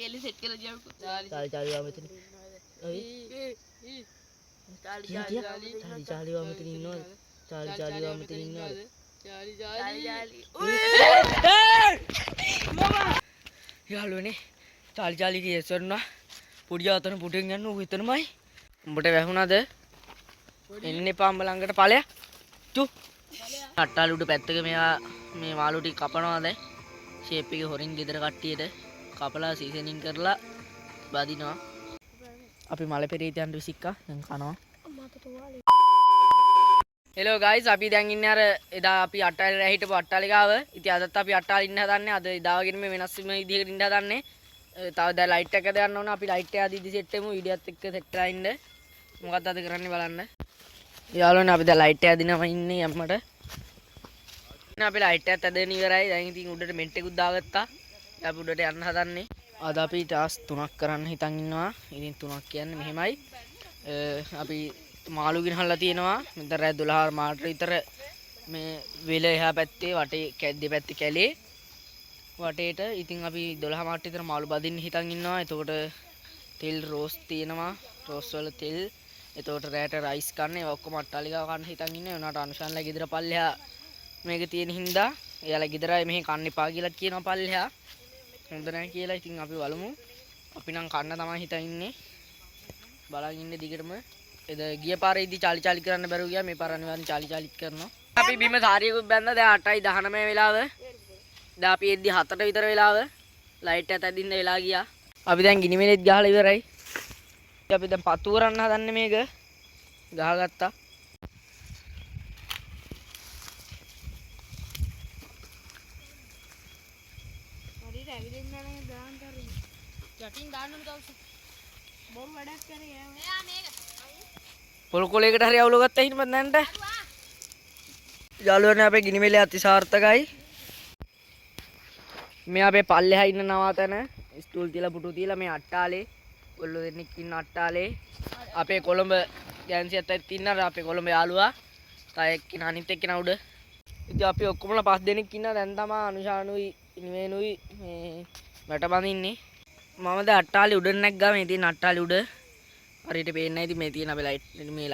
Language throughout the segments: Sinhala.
केले सेट केलं जेवण चाली वामेतनी चाली वामेतनी ඉන්නවද चाली वामेतनी ඉන්නවද යාළුවනේ चाली කියසරනවා පොඩි ආතන පුටෙන් යන්න ඌ හිතනමයි උඹට වැහුණාද එන්න එපා උඹ ළඟට ඵලයක් චු අට්ටාලු උඩ පැත්තක මෙයා මේ මාළු ටික කපනවා දැන් ෂේප් එකේ හොරින් ගෙදර කට්ටියට කපලා සීසනින් කරලා බදිනවා අපි මල පෙරේතයන්ට විසික්කා දැන් කනවා හෙලෝ ගයිස් අපි දැන් ඉන්නේ අර එදා අපි අට්ටාලේ රැ හිටපු අට්ටාලේ ගාව ඉතින් අදත් අපි අට්ටාලේ ඉන්න හදන්නේ අද එදාගෙන මේ වෙනස් විදිහකට ඉන්න හදන්නේ තව දැන් ලයිට් එක දාන්න ඕන අපි ලයිට් එක අදීදි සෙට් වෙමු වීඩියෝත් එක්ක සෙට් වෙලා ඉන්න මොකක්ද අද කරන්නේ බලන්න යාළුවනේ අපි දැන් ලයිට් එක අදිනවා ඉන්නේ යම්මට නේ අපි ලයිට් එකත් අදගෙන ඉවරයි දැන් ඉතින් උඩට මෙන්ට් එකකුත් දාගත්තා අපි උඩට යන්න හදන්නේ අද අපි ටාස්ක් 3ක් කරන්න හිතන් ඉන්නවා ඉතින් 3ක් කියන්නේ මෙහෙමයි අපි මාළු ගෙනහල්ලා තියෙනවා මෙතන රෑ 12 මාට විතර මේ වෙල එහා පැත්තේ වටේ දෙපැත්තේ කැලේ වටේට ඉතින් අපි 12 මාට විතර මාළු බදින්න හිතන් ඉන්නවා එතකොට තෙල් රෝස් තියෙනවා රෝස් වල තෙල් එතකොට රෑට රයිස් කන්න ඒවා ඔක්කොම අට්ටාලේ ගාව කන්න හිතන් ඉන්නේ උනාට අනුෂාන්ලා ගෙදර පල්ලෙහා මේක තියෙන හින්දා එයාලා ගෙදරයි මෙහි කන්න එපා කියලා කියනවා පල්ලෙහා හොඳ නැහැ කියලා ඉතින් අපි බලමු අපි නම් කන්න තමයි හිතන් ඉන්නේ බලන් ඉන්නේ දිගටම එද ගිය පාරේ ඉදි චාලි කරන්න බැරුව ගියා මේ පාර අනිවාර්යෙන් චාලි කරනවා අපි බිම සාරියකුත් බැන්දා දැන් 8:19 වෙලාව දැන් අපි එද්දි 7ට විතර වෙලාව ලයිට් එක ඇදින්න වෙලා ගියා අපි දැන් ගිනි මෙලෙත් ගහලා ඉවරයි අපි දැන් පතු කරන්න හදන්නේ මේක ගහගත්තා හරියට ඇවිදින්න නැහැ දාන්න හරි යටින් දාන්න ඕන දවස් බොරු වැඩක් කරේ එයා මේක පොල් කොලයකට හරි අවුල ගත්තා හිටපත් නැන්ට යාළුවනේ අපේ ගිනි මෙලේ අතිසාර්ථකයි මේ අපේ පල්ලෙහා ඉන්න නවාතන ස්ටූල් තියලා පුටු තියලා මේ අට්ටාලේ ඔල්ලෝ දෙන්නෙක් ඉන්න අට්ටාලේ අපේ කොළඹ ගෑන්සියත් ඇත් ඉන්නවා අපේ කොළඹ යාළුවා තව එක්කිනා අනිත් එක්කිනා උඩ ඉතින් අපි ඔක්කොමලා 5 දෙනෙක් ඉන්නවා දැන් තමයි අනුෂානුයි නිමේනුයි මේ වැට බඳින්නේ මම දැන් අට්ටාලේ උඩ නැග්ගා මේ තියෙන අට්ටාලේ උඩ හරියට පේන්නේ නැහැ ඉතින් මේ තියෙන අපේ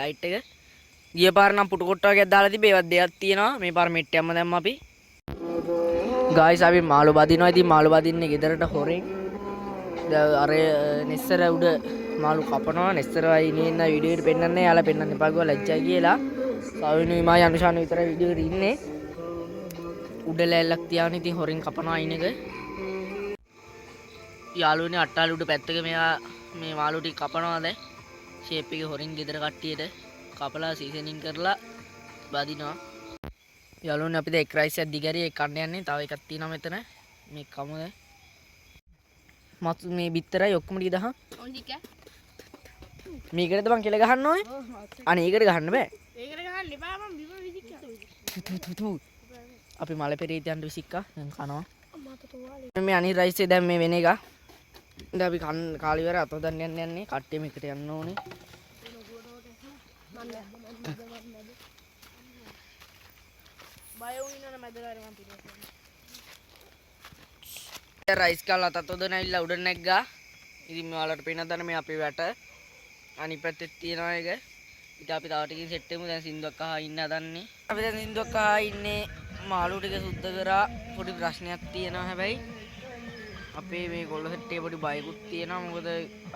ලයිට් එක ගිය පාර නම් පුටු කොට්ට වගේක් දාලා තිබේ ඒවත් දෙකක් තියෙනවා මේ පාර මෙට්ටියක්ම දැම්ම අපි ගායිස් අපි මාළු බදිනවා ඉතින් මාළු බදින්නේ ගෙදරට හොරෙන් අර නෙස්සර උඩ මාළු කපනවා නෙස්සරයි ඉන්න වීඩියෝ එකට පෙන්නන්නේ යාලා පෙන්නන්න එපා කිව්වා ලැජ්ජයි කියලා සාවිනුයි මායි අනුෂානු විතර වීඩියෝ එකට ඉන්නේ උඩ ලැල්ලක් තියාගෙන ඉතින් හොරෙන් කපනවා අයින් එක යාළුවනේ අට්ටාලේ උඩ පැත්තක මෙයා මේ මාළු ටික කපනවා දැන් ෂේප් එකේ හොරින් ගෙදර කට්ටියට කපලා සීසනින් කරලා බදිනවා යාළුවනේ අපි දැන් එක් රයිස් එකක් දිගරිය එක කන්න යන්නේ තව එකක් තියෙනවා මෙතන මේ කමුද මත් මේ බිත්තරයි ඔක්කොම ටික දහම් ඕන් ටික මේකටද බං කෙල ගහන්න ඕනේ අනේ ඒකට ගහන්න බෑ ඒකට ගහන්න එපා මම බිම විදික්කා අපි මල පෙරේතයන්ට විසික්කා දැන් කනවා අම්මාට තෝවාලේ මේ අනිත් රයිස් එක දැන් මේ වෙන එක දැන් අපි කාලි ඉවර අත දන්න යන්නේ කට්ටියම එකට යන්න ඕනේ බය වුණා මැදලාරේ මම පිටේ රයිස් කාලා අතත් උඩ නැවිලා උඩ නැග්ගා ඉතින් මේ ඔයාලට පේනද මේ අපේ වැට අනිත් පැත්තේ තියෙනවා එක ඉතින් අපි තව ටිකකින් සෙට් වෙමු දැන් සින්දුවක් අහා ඉන්න හදන්නේ අපි දැන් සින්දුවක් අහා ඉන්නේ මාළු ටික සුද්ධ කරා පොඩි ප්‍රශ්නයක් තියෙනවා හැබැයි අපේ මේ ගොල්ල සෙට්ටේ පොඩි බයකුත් තියෙනවා මොකද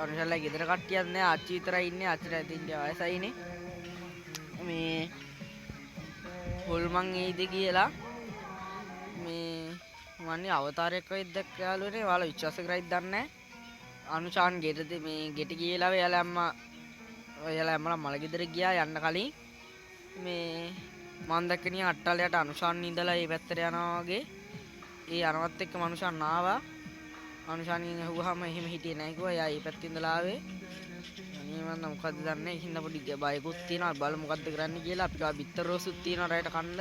අනුශාලා ගෙදර කට්ටියක් නෑ ආච්චි විතරයි ඉන්නේ ආච්චිට ඇතින් වයසයිනේ මේ හොල්මන් එයිද කියලා මේ මන්නේ අවතාරයක් වෙයිද දැක්කාලුනේ ඔයාලා විශ්වාස කරයිද දන්නේ නැහැ අනුෂාන් ගෙටද මේ ගෙට ගියලා එයාලා අම්මලා මල ගෙදර ගියා යන්න කලින් මේ මම දැක්කනිය අට්ටලයට අනුෂාන් ඉඳලා මේ පැත්තට යනවා වගේ ඒ අරවත් එක්ක මනුෂාන් ආවා අනුෂාන්ගෙන් අහුවාම එහෙම හිටියේ නැහැ කිව්වා එයා මේ පැත්තේ ඉඳලා ආවේ අනේ මම මොකද්ද දන්නේ හින්දා පොඩි බයකුත් තියෙනවා බලමු මොකද්ද කරන්න කියලා අපි ගා බිත්තර රෝසුත් තියෙනවා රැයට කන්න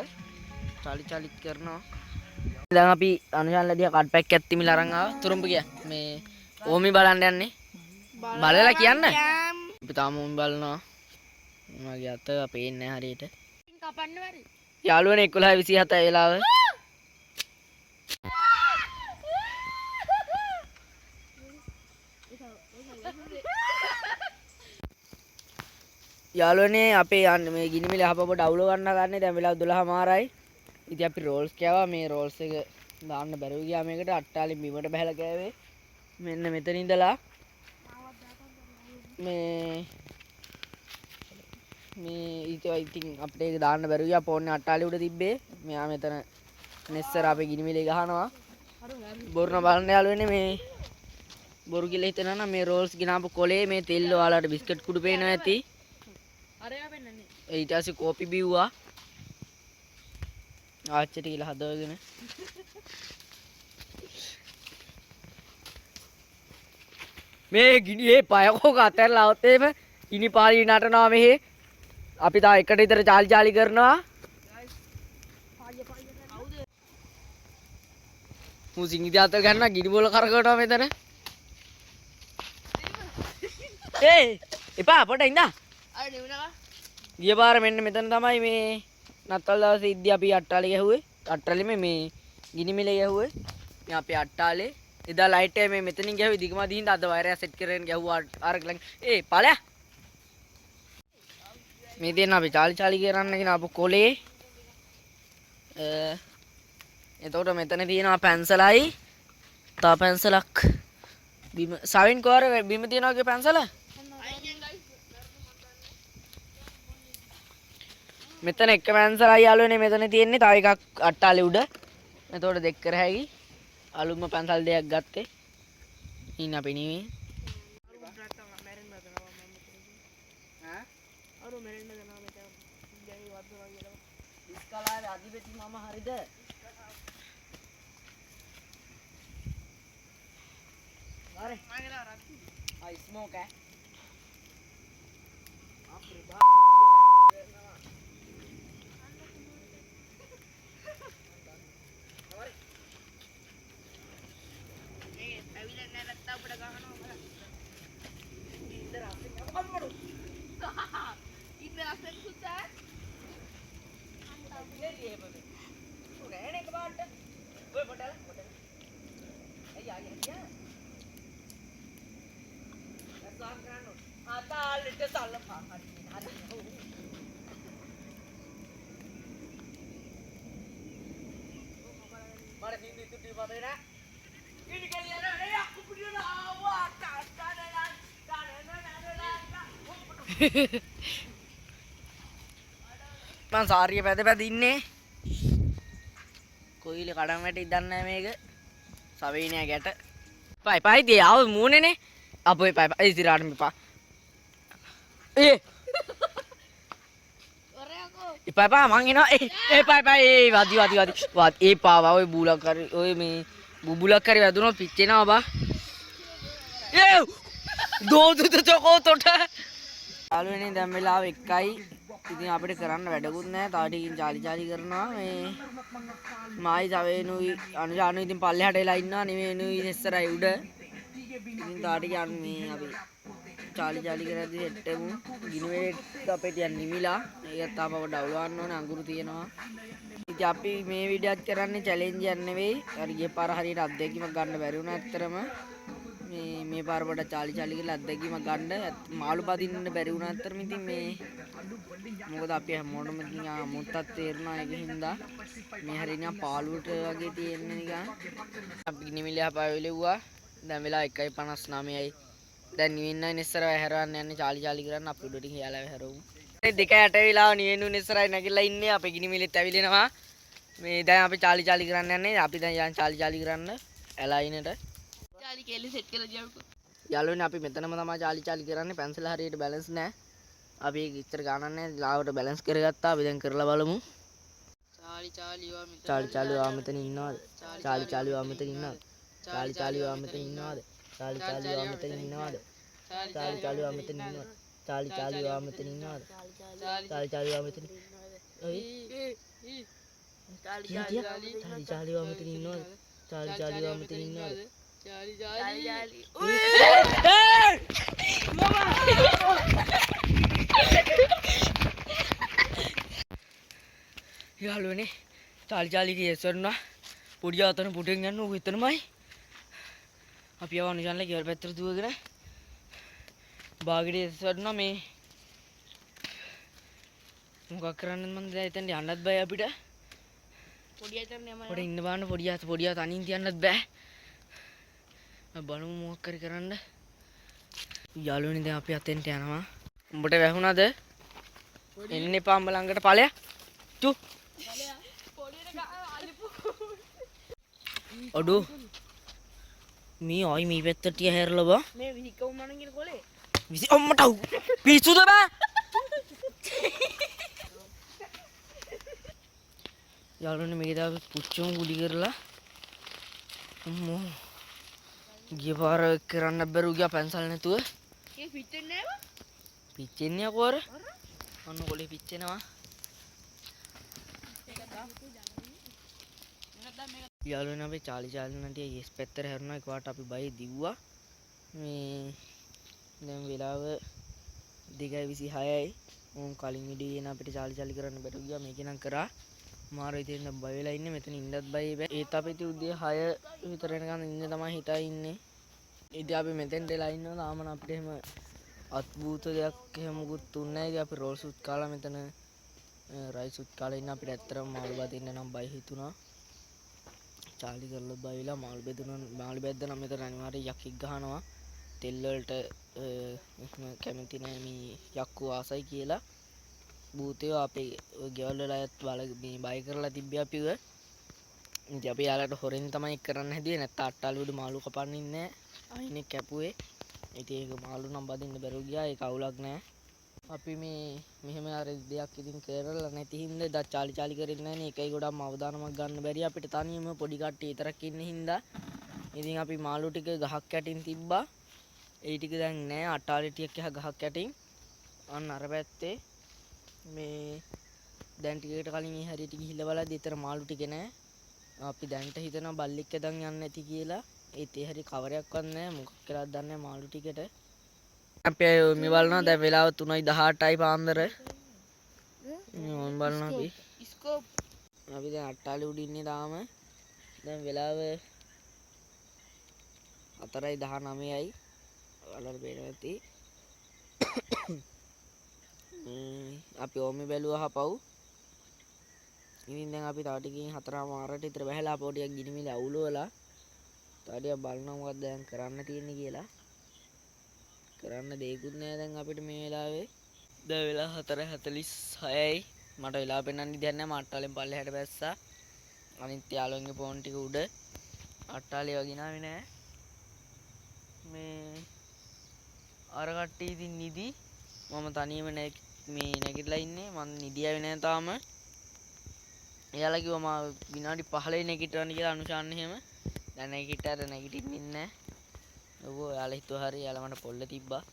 චාලිත් කරනවා දැන් අපි අනුෂාන්ලා දිහා කඩ් පැක් එකක් තිමිලා අරන් ආවා තුරුම්බ ගියා මේ ඕමි බලන්න යන්නේ බලලා කියන්න අපි තාම ඕමි බලනවා මගේ අත පේන්නේ නැහැ හරියට කපන්න බැරි යාළුවනේ 11:27 වෙලාව යාළුවනේ අපේ යන්න මේ ගිනිමිල හපපුව ඩවුන්ලෝඩ් ගන්න ගන්නේ දැන් වෙලාව 12:00මාරයි. ඉතින් අපි රෝල්ස් කෑවා. මේ රෝල්ස් එක දාන්න බැරුව ගියා මේකට අට්ටාලේ බිමට බහැලා කෑවේ. මෙන්න මෙතන ඉඳලා මේ ඉතින් අපිට ඒක දාන්න බැරුව ගියා. ෆෝන් එක අට්ටාලේ උඩ තිබ්බේ. මෙයා මෙතන නෙස්සර අපේ ගිනිමිලේ ගහනවා. බොරුන බලන්න යාළුවනේ මේ බොරු කියලා හිතනවා නම් මේ රෝල්ස් ගිනාපු කොලේ මේ තෙල් ඔයාලට බිස්කට් කුඩු පේනවා ඇති. අරයා පෙන්නන්නේ. ඊට පස්සේ කෝපි බිව්වා. ආච්චිට කියලා හදවගෙන. මේ ගිනියේ පයකෝ කතරලා આવත් එහෙම ගිනි පාලි නටනවා මෙහි. අපි තා එකට විතර චාලි කරනවා. මු සිංගිති අත ගන්න ගිනි බෝල කරකවනවා මෙතන. ඒ එපා පොඩ ඉඳා. අර නෙවුණා. ගිය පාර මෙන්න මෙතන තමයි මේ නත්තල් දවසේ ඉද්දී අපි අට්ටාලේ ගැහුවේ. අට්ටාලේ මේ ගිනි මිලේ ගැහුවේ. මේ අපේ අට්ටාලේ එදා ලයිට් එක මේ මෙතනින් ගැහුවේ දිගම දිහින්ද අද වයර් එක සෙට් කරගෙන ගැහුවා අර ළඟ. ඒ ඵලයක්. මේ තියෙන අපි චාලි කරන්න කියන අපු කොලේ. එතකොට මෙතන තියෙනවා පැන්සලයි. තව පැන්සලක් බිම සවින් කෝර බිම තියනවාගේ පැන්සල. මෙතන එක පැන්සලයි යාළුවනේ මෙතන තියෙන්නේ. තව එකක් අට්ටාලේ උඩ. එතකොට දෙක කර හැකි. අලුත්ම පැන්සල් දෙකක් ගත්තේ. ඉන්න අපි නෙවෙයි. අර මෙරෙන්න දෙනවා මෙතන. ගෑනි වද්දනවා කියලා. ඉස්කලාවේ අධිපති මම හරිද? අර මංගලා රක්කි. ආ ස්මෝක් ඈ. අපේ බා මං සාරිය පැද ඉන්නේ. කොයිල කඩම් වැටි දන්නේ නැහැ මේක. සවේනයා ගැට. පයි තිය ආව මූණේනේ. අපේ පයි ඉතිරාට මෙපා. ඒ ඔරයකෝ. ඉපපා මං එනවා. ඒ පයි වදි ඒ පාවා ඔය බූලක් හරි ඔය මේ බුබුලක් හරි වැදුනොත් පිච්චෙනවා බා. ඒ දෝදුත චොකෝ තොට. යාළුවනේ දැන් වෙලාව 1යි. ඉතින් අපිට කරන්න වැඩකුත් නැහැ. තව ටිකකින් චාලි කරනවා. මේ මායි තවේනුයි අනුජානු ඉතින් පල්ලෙහාට එලා ඉන්නවා. නෙවෙනුයි ඉස්සරයි උඩ. ඉතින් තව ටික මේ අපි චාලි කරද්දී හෙට්ටෙමු. ගිනුවේට අපේ තියන් නිවිලා. ඒකත් තාම අපව ඩවුන්ලෝඩ් කරන්න ඕනේ. අඟුරු තියෙනවා. ඉතින් අපි මේ වීඩියෝ එකත් කරන්නේ චැලෙන්ජ් එකක් නෙවෙයි. අර ගිය පාර හරියට අත්දැකීමක් ගන්න බැරි වුණා ඇත්තරම. මේ පාර පොඩ චාලි කියලා අත්දැකීමක් ගන්න මාළු පදින්න බැරි වුණා ඇත්තරම. ඉතින් මේ මොකද අපි හැමෝටම ඉතින් මුත්තත් තේරුණා ඒක හින්දා මේ හරියනම් පාළුවට වගේ තියෙන්නේ නිකන්. අපි නිමිලිය හපාවෙලුවා. දැන් වෙලා 1:59යි. දැන් නිවෙන්නයි ඉස්සරහ හැරවන්න යන්නේ චාලි කරන්න අපි උඩට ගියාලා හැරවමු. මේ 2:08 වෙලාව නිවෙන්නු ඉස්සරහයි නැගිලා ඉන්නේ. අපි ගිනිමිලෙත් ඇවිලෙනවා. මේ දැන් අපි චාලි කරන්න යන්නේ. අපි දැන් යන් චාලි කරන්න ඇලයිනට. චාලි කෙල්ල සෙට් කරලා ගියවකෝ. යාළුවනේ අපි මෙතනම තමයි චාලි කරන්නේ. පැන්සල හරියට බැලන්ස් නැහැ. අපි ඒක ඉතර ගානක් නැහැ. ලාවට බැලන්ස් කරගත්තා. අපි දැන් කරලා බලමු. චාලි වා මෙතන ඉන්නවද? චාලි වා මෙතන ඉන්නවද? චාලි වා මෙතන ඉන්නවද? චාලි වා මෙතන ඉන්නවද? චාලි වා මෙතන ඉන්නවද? චාලි වා මෙතන ඉන්නවද? චාලි වා මෙතන. ඔයි චාලි වා මෙතන ඉන්නවද? චාලි වා මෙතන ඉන්නවද? යාළුවනේ චාලි කියසරනවා. පොඩි ආතන පුටෙන් යන්න ඕක එතනමයි. අපි යවන්න යන්නේ ගෙවල් පැත්තට දුවගෙන. බාගෙඩිය සොඩනවා මේ මොකක් කරන්නද මන්ද දැන් එතනට යන්නත් බෑ අපිට. පොඩි අතන යම පොඩි ඉන්න බාන්න පොඩියා තනින් තියන්නත් බෑ. බලමු මොකක් හරි කරන්න. යාළුවනේ දැන් අපි අතෙන්ට යනවා. උඹට වැහුණාද? එන්න එපා උඹ ළඟට ඵලයක්. චු. අඩු. මේ ආයි මේ පැත්තට තිය හැරලා බා. මේ විහිකවුම් මනන් කියන කොලේ. විසි අම්මට පිස්සුද බෑ. යාළුවනේ මේක දාපු පුච්චුම කුඩි කරලා අම්මෝ ගිය පාර කරන්න බැරුව ගියා පැන්සල් නැතුව. ඒ පිච්චෙන්නේ නැව? පිච්චෙන්නේ අකෝර. අන්න කොලේ පිච්චෙනවා. යාළුවනේ අපි චාලි නටිය yes පැත්තට හැරුණා. එකපාරට අපි බයි දිව්වා. මේ දැන් වෙලාව 2:26යි. උන් කලින් විඩියෝ එන අපිට චාලි කරන්න බැරුව ගියා. මේක නම් කරා. මාර ඉතින් දැන් බය වෙලා ඉන්නේ. මෙතන ඉන්නත් බයි බෑ. ඒත් අපි උදේ 6 විතර වෙනකන් ඉන්න තමයි හිතා ඉන්නේ. ඉතින් අපි මෙතෙන්ට එලා ඉන්නවා. තාම අපිට එහෙම අත්භූත දෙයක් එහෙම මුකුත් තුන්නේ නැහැ. ඉතින් අපි රෝල් සුට් කාලා මෙතන රයිස් සුට් කාලා ඉන්න අපිට ඇත්තටම මාළු බදින්න නම් බය හිතුණා. චාලි කරලා බය වෙලා මාළු බැද්දා නම් මෙතන අනිවාර්යෙන් යකෙක් ගහනවා. තෙල් වලට එහෙම කැමති නැහැ මේ යක්කු ආසයි කියලා. භූතයෝ අපේ ගෙවල් වල අයත් මේ බය කරලා තිබ්බේ අපිව. ඉතින් අපි යාලට හොරෙන් තමයි කරන්න හැදුවේ. නැත්නම් අට්ටාලු උඩ මාළු කපන්න ඉන්නේ. අයිනේ කැපුවේ. ඉතින් ඒක මාළු නම් බදින්න බැරුව ගියා. ඒක අවුලක් නෑ. අපි මේ මෙහෙම අර දෙයක් ඉතින් කරලා නැති හින්දා දා චාලි කරෙන්නේ නැහැ නේ. ඒකයි ගොඩක් අවධානමක් ගන්න බැරි අපිට තනියම පොඩි කට්ටිය විතරක් ඉන්න හින්දා. ඉතින් අපි මාළු ටික ගහක් යටින් තිබ්බා. ඒ ටික දැන් නෑ. අට්ටාලි ටිකක් යහ ගහක් යටින්. අන්න අර පැත්තේ මේ දැන් ටිකකට කලින් ඒ හැරියට ගිහිල්ලා බලද්දි ඊතර මාළු ටික නෑ. අපි දැන්ට හිතනවා බල්ලෙක් එදන් යන්නේ නැති කියලා. ඒත් ඒ හැරි කවරයක්වත් නැහැ. මොකක් කියලාද දන්නේ නැහැ මාළු ටිකට. අපි මේ බලනවා දැන් වෙලාව 3:18යි පාන්දර. මේ බලනවා අපි. ස්කෝප්. අපි දැන් අට්ටාලේ උඩ ඉන්නේ තාම. දැන් වෙලාව 4:19යි. වලර බේරලා ඇති. අපි ඕමි බැලුවා හපව්. ඉතින් දැන් අපි තව ටිකකින් 4:00ට විතර බහැලා පොඩියක් ගිනිමිල අවුලවලා තාඩියක් බලනවා මොකක්ද දැන් කරන්න තියෙන්නේ කියලා. කරන්න දෙයක්වත් නෑ දැන් අපිට මේ වෙලාවේ. දැන් වෙලා 4:46යි. මට වෙලාව පෙන්වන්න දෙයක් නෑ. මම අට්ටාලෙන් පල්ලෙහාට බැස්සා. අනිත් යාළුවන්ගේ ෆෝන් ටික උඩ අට්ටාලේ වගිනාවේ නෑ. මේ අර කට්ටිය ඉතින් නිදි. මම තනියම මේ නැගිටලා ඉන්නේ. මම නිදියාවේ නෑ තාම. එයාලා කිව්වා මම විනාඩි 15 නැගිටවන්න කියලා අනුශාන් එහෙම. දැන් නැගිටින්නේ නැහැ. ඔව් එයාලා හිතුවා හරි එයාලා මට පොල්ල තිබ්බා.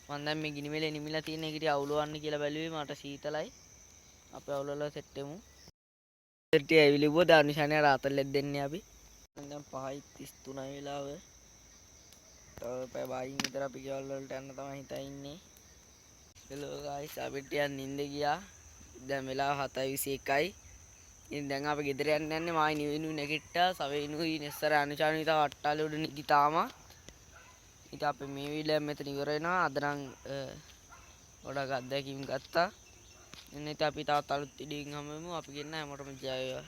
මම දැන් මේ ගිනිමෙලේ නිමිලා තියෙන එකට අවුලවන්න කියලා බැලුවේ මට සීතලයි. අපි අවුලවලා සෙට් වෙමු. සෙට් ඇවිලිව්වා දැන් අනුශාන් රාතල්ලෙත් දෙන්නේ අපි. දැන් 5:33 වෙලාව. තව පැය භාගින් විතර අපි ගෙවල් වලට යන්න තමයි හිතා ඉන්නේ. හෙලෝ ගයිස් අපිට යන්න නිින්ද ගියා. දැන් වෙලාව 7:21යි. ඉතින් දැන් අපි ගෙදර යන්නේ මායි නිවිනු නැගිට්ටා සවෙනුයි නෙස්සර අනුචාරණී තව අට්ටාලේ උඩ නිදි තාම. ඉතින් අපි මේ වීඩියෝ මෙතන ඉවර වෙනවා. අද නම් ගොඩක් අත්දැකීම් ගත්තා. ඉතින් අපි තවත් අලුත් වීඩියෝ එකකින් හමු වෙමු. අපි කියන්න හැමෝටම ජය වේවා.